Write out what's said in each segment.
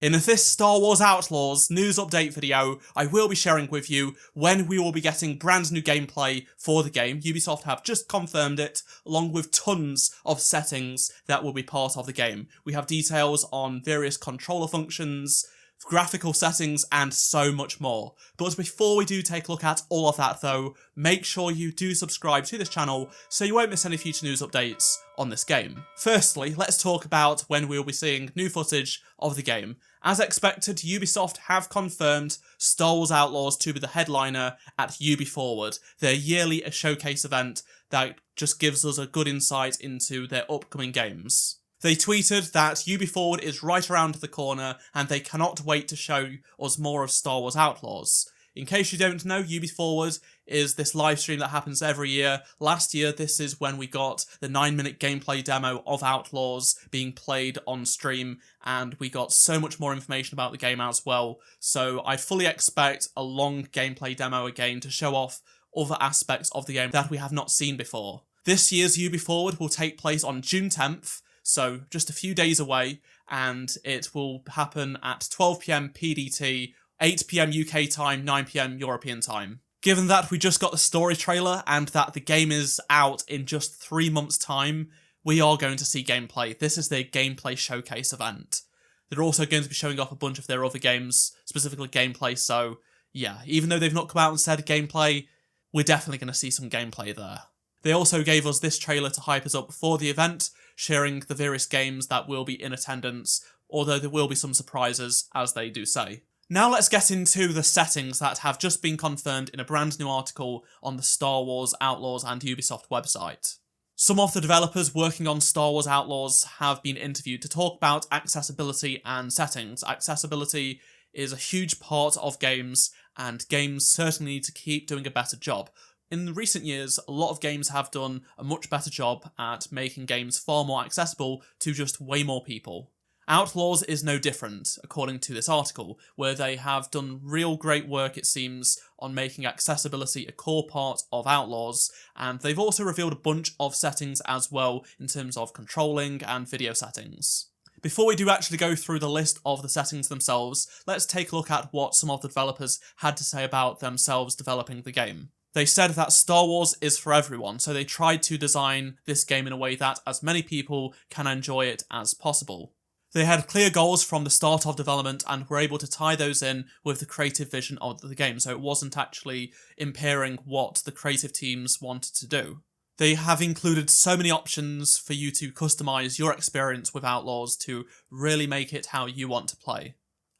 In this Star Wars Outlaws news update video, I will be sharing with you when we will be getting brand new gameplay for the game. Ubisoft have just confirmed it, along with tons of settings that will be part of the game. We have details on various controller functions, graphical settings, and so much more. But before we do take a look at all of that though, make sure you do subscribe to this channel so you won't miss any future news updates on this game. Firstly, let's talk about when we'll be seeing new footage of the game. As expected, Ubisoft have confirmed Star Wars Outlaws to be the headliner at Ubi Forward, their yearly showcase event that just gives us a good insight into their upcoming games. They tweeted that Ubi Forward is right around the corner and they cannot wait to show us more of Star Wars Outlaws. In case you don't know, Ubi Forward is this live stream that happens every year. Last year, this is when we got the 9-minute gameplay demo of Outlaws being played on stream, and we got so much more information about the game as well. So I fully expect a long gameplay demo again to show off other aspects of the game that we have not seen before. This year's Ubi Forward will take place on June 10th, so just a few days away, and it will happen at 12 PM PDT, 8 PM UK time, 9 PM European time. Given that we just got the story trailer and that the game is out in just 3 months' time, we are going to see gameplay. This is their gameplay showcase event. They're also going to be showing off a bunch of their other games, specifically gameplay, so yeah, even though they've not come out and said gameplay, we're definitely going to see some gameplay there. They also gave us this trailer to hype us up before the event, sharing the various games that will be in attendance, although there will be some surprises, as they do say. Now let's get into the settings that have just been confirmed in a brand new article on the Star Wars Outlaws and Ubisoft website. Some of the developers working on Star Wars Outlaws have been interviewed to talk about accessibility and settings. Accessibility is a huge part of games, and games certainly need to keep doing a better job. In recent years, a lot of games have done a much better job at making games far more accessible to just way more people. Outlaws is no different, according to this article, where they have done real great work, it seems, on making accessibility a core part of Outlaws, and they've also revealed a bunch of settings as well in terms of controlling and video settings. Before we do actually go through the list of the settings themselves, let's take a look at what some of the developers had to say about themselves developing the game. They said that Star Wars is for everyone, so they tried to design this game in a way that as many people can enjoy it as possible. They had clear goals from the start of development and were able to tie those in with the creative vision of the game, so it wasn't actually impairing what the creative teams wanted to do. They have included so many options for you to customize your experience with Outlaws to really make it how you want to play.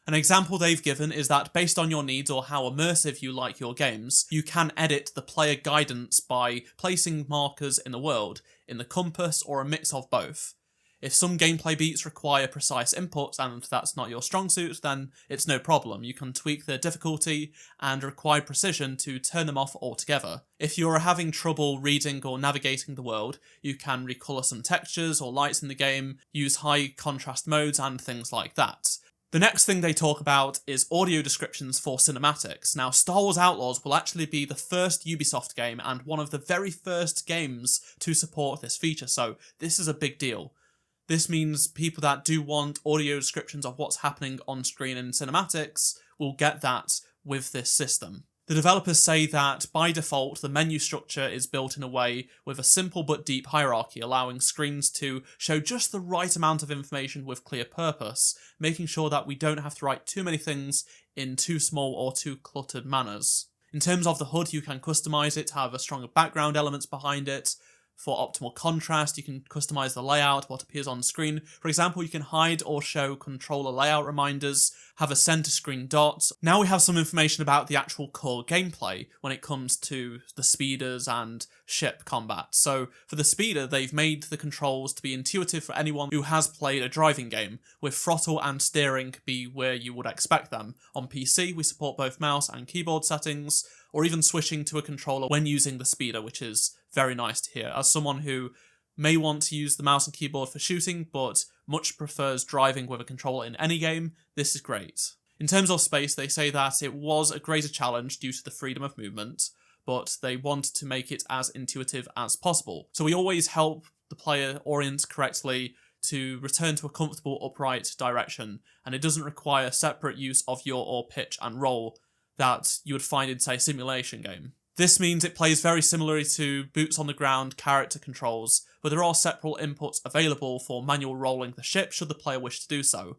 An example they've given is that based on your needs or how immersive you like your games, you can edit the player guidance by placing markers in the world, in the compass, or a mix of both. If some gameplay beats require precise inputs and that's not your strong suit, then it's no problem. You can tweak the difficulty and require precision to turn them off altogether. If you're having trouble reading or navigating the world, you can recolor some textures or lights in the game, use high contrast modes and things like that. The next thing they talk about is audio descriptions for cinematics. Now, Star Wars Outlaws will actually be the first Ubisoft game and one of the very first games to support this feature, so this is a big deal. This means people that do want audio descriptions of what's happening on screen in cinematics will get that with this system. The developers say that by default the menu structure is built in a way with a simple but deep hierarchy, allowing screens to show just the right amount of information with clear purpose, making sure that we don't have to write too many things in too small or too cluttered manners. In terms of the HUD, you can customize it to have a stronger background elements behind it. For optimal contrast, you can customize the layout, what appears on screen. For example, you can hide or show controller layout reminders, have a center screen dot. Now we have some information about the actual core gameplay when it comes to the speeders and ship combat. So for the speeder, they've made the controls to be intuitive for anyone who has played a driving game, with throttle and steering be where you would expect them. On PC, we support both mouse and keyboard settings, or even switching to a controller when using the speeder, which is very nice to hear. As someone who may want to use the mouse and keyboard for shooting, but much prefers driving with a controller in any game, this is great. In terms of space, they say that it was a greater challenge due to the freedom of movement, but they want to make it as intuitive as possible. So we always help the player orient correctly to return to a comfortable upright direction, and it doesn't require separate use of yaw or pitch and roll that you would find in, say, a simulation game. This means it plays very similarly to boots on the ground character controls, but there are separate inputs available for manual rolling the ship should the player wish to do so.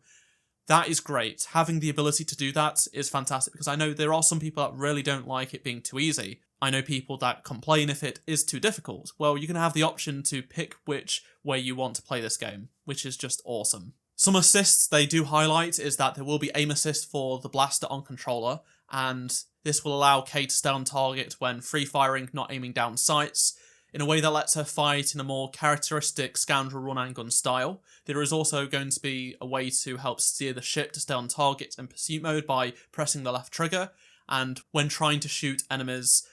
That is great. Having the ability to do that is fantastic, because I know there are some people that really don't like it being too easy. I know people that complain if it is too difficult. Well, you can have the option to pick which way you want to play this game, which is just awesome. Some assists they do highlight is that there will be aim assist for the blaster on controller, and this will allow Kay to stay on target when free firing, not aiming down sights, in a way that lets her fight in a more characteristic scoundrel run and gun style. There is also going to be a way to help steer the ship to stay on target in pursuit mode by pressing the left trigger, and when trying to shoot enemies,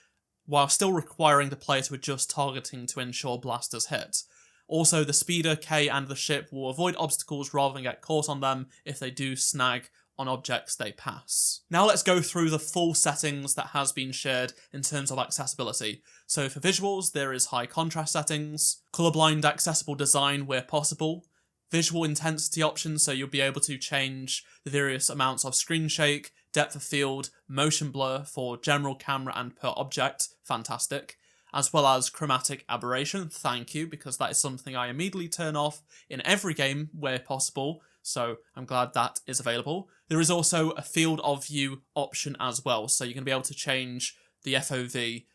while still requiring the player to adjust targeting to ensure blasters hit. Also, the speeder, Kay, and the ship will avoid obstacles rather than get caught on them if they do snag on objects they pass. Now let's go through the full settings that has been shared in terms of accessibility. So for visuals, there is high contrast settings, colorblind accessible design where possible, visual intensity options, so you'll be able to change the various amounts of screen shake, depth of field, motion blur for general camera and per object, fantastic, as well as chromatic aberration, thank you, because that is something I immediately turn off in every game where possible, so I'm glad that is available. There is also a field of view option as well, so you're going to be able to change the FOV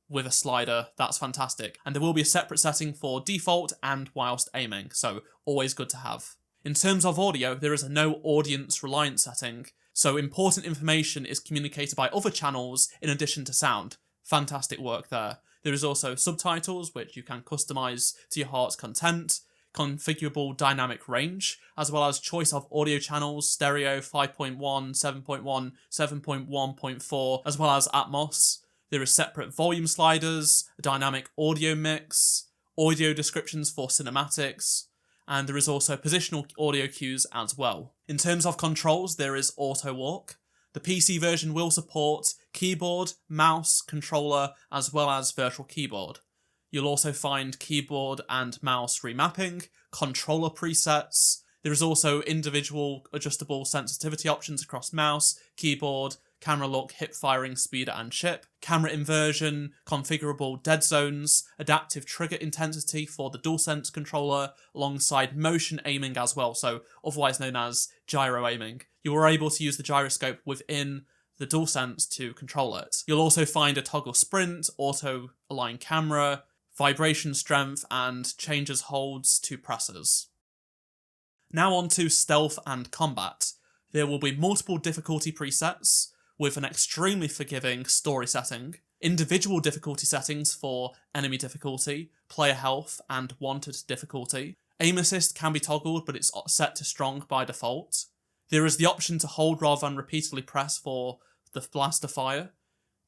with a slider, that's fantastic. And there will be a separate setting for default and whilst aiming, so always good to have. In terms of audio, there is a no audience reliant setting, so important information is communicated by other channels in addition to sound. Fantastic work there. There is also subtitles, which you can customize to your heart's content, configurable dynamic range, as well as choice of audio channels, stereo 5.1, 7.1, 7.1.4, as well as Atmos. There is separate volume sliders, a dynamic audio mix, audio descriptions for cinematics, and there is also positional audio cues as well. In terms of controls, there is auto walk. The PC version will support keyboard, mouse, controller, as well as virtual keyboard. You'll also find keyboard and mouse remapping, controller presets. There is also individual adjustable sensitivity options across mouse, keyboard, camera look, hip firing, speeder and chip, camera inversion, configurable dead zones, adaptive trigger intensity for the DualSense controller, alongside motion aiming as well, so otherwise known as gyro aiming. You are able to use the gyroscope within the DualSense to control it. You'll also find a toggle sprint, auto align camera, vibration strength, and changes holds to pressers. Now on to stealth and combat. There will be multiple difficulty presets, with an extremely forgiving story setting, individual difficulty settings for enemy difficulty, player health, and wanted difficulty. Aim assist can be toggled, but it's set to strong by default. There is the option to hold rather than repeatedly press for the blaster fire.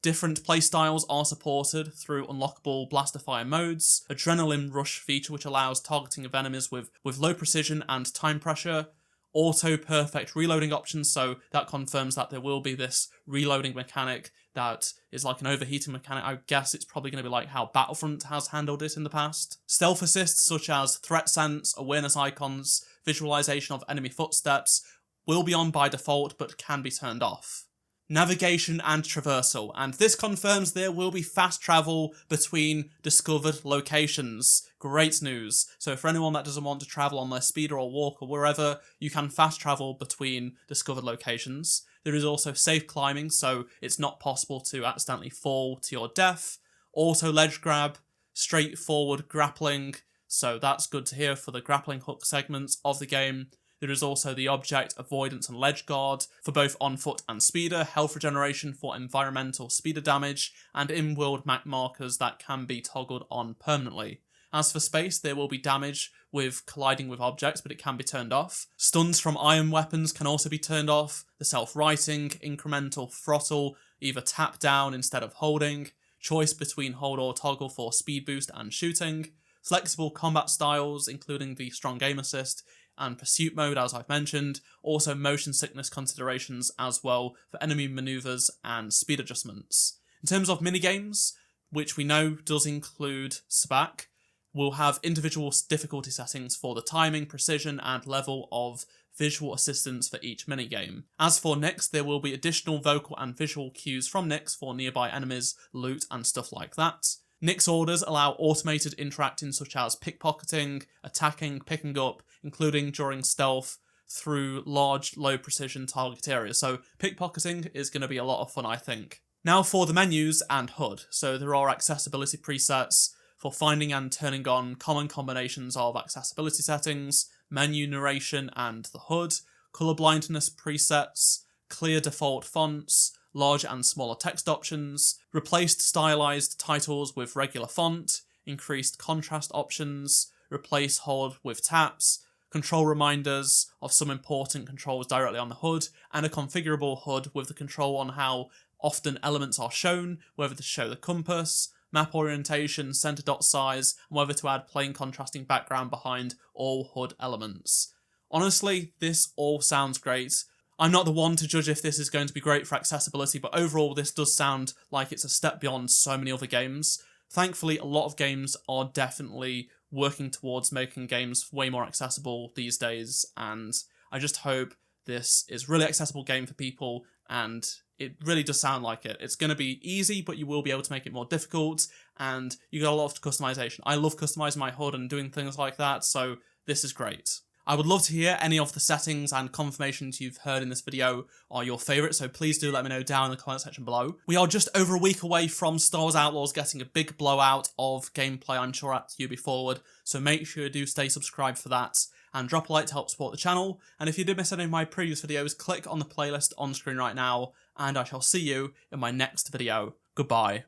Different playstyles are supported through unlockable blaster fire modes, adrenaline rush feature which allows targeting of enemies with low precision and time pressure, auto perfect reloading options, so that confirms that there will be this reloading mechanic that is like an overheating mechanic. I guess it's probably going to be like how Battlefront has handled it in the past. Stealth assists such as threat sense, awareness icons, visualization of enemy footsteps will be on by default but can be turned off. Navigation and traversal, and this confirms there will be fast travel between discovered locations. Great news. So for anyone that doesn't want to travel on their speeder or walk or wherever, you can fast travel between discovered locations. There is also safe climbing, so it's not possible to accidentally fall to your death. Auto ledge grab, straightforward grappling, so that's good to hear for the grappling hook segments of the game. There is also the object avoidance and ledge guard for both on foot and speeder, health regeneration for environmental speeder damage, and in-world map markers that can be toggled on permanently. As for space, there will be damage with colliding with objects, but it can be turned off. Stuns from iron weapons can also be turned off. The self-righting, incremental throttle, either tap down instead of holding. Choice between hold or toggle for speed boost and shooting. Flexible combat styles, including the strong aim assist, and pursuit mode, as I've mentioned. Also motion sickness considerations as well for enemy maneuvers and speed adjustments. In terms of minigames, which we know does include SBAC, We'll have individual difficulty settings for the timing, precision, and level of visual assistance for each minigame. As for Nyx, there will be additional vocal and visual cues from Nyx for nearby enemies, loot, and stuff like that. Nyx orders allow automated interacting such as pickpocketing, attacking, picking up, including during stealth, through large, low-precision target areas. So pickpocketing is going to be a lot of fun, I think. Now for the menus and HUD. So there are accessibility presets for finding and turning on common combinations of accessibility settings, menu narration and the HUD, colour blindness presets, clear default fonts, large and smaller text options, replaced stylized titles with regular font, increased contrast options, replace hold with taps, control reminders of some important controls directly on the HUD, and a configurable HUD with the control on how often elements are shown, whether to show the compass, map orientation, center dot size, and whether to add plain contrasting background behind all HUD elements. Honestly, this all sounds great. I'm not the one to judge if this is going to be great for accessibility, but overall this does sound like it's a step beyond so many other games. Thankfully, a lot of games are definitely working towards making games way more accessible these days, and I just hope this is a really accessible game for people, and it really does sound like it. It's going to be easy, but you will be able to make it more difficult, and you got a lot of customization. I love customizing my HUD and doing things like that, so this is great. I would love to hear any of the settings and confirmations you've heard in this video are your favourite, so please do let me know down in the comment section below. We are just over a week away from Star Wars Outlaws getting a big blowout of gameplay, I'm sure, at Ubisoft Forward, so make sure you do stay subscribed for that, and drop a like to help support the channel, and if you did miss any of my previous videos, click on the playlist on screen right now, and I shall see you in my next video. Goodbye.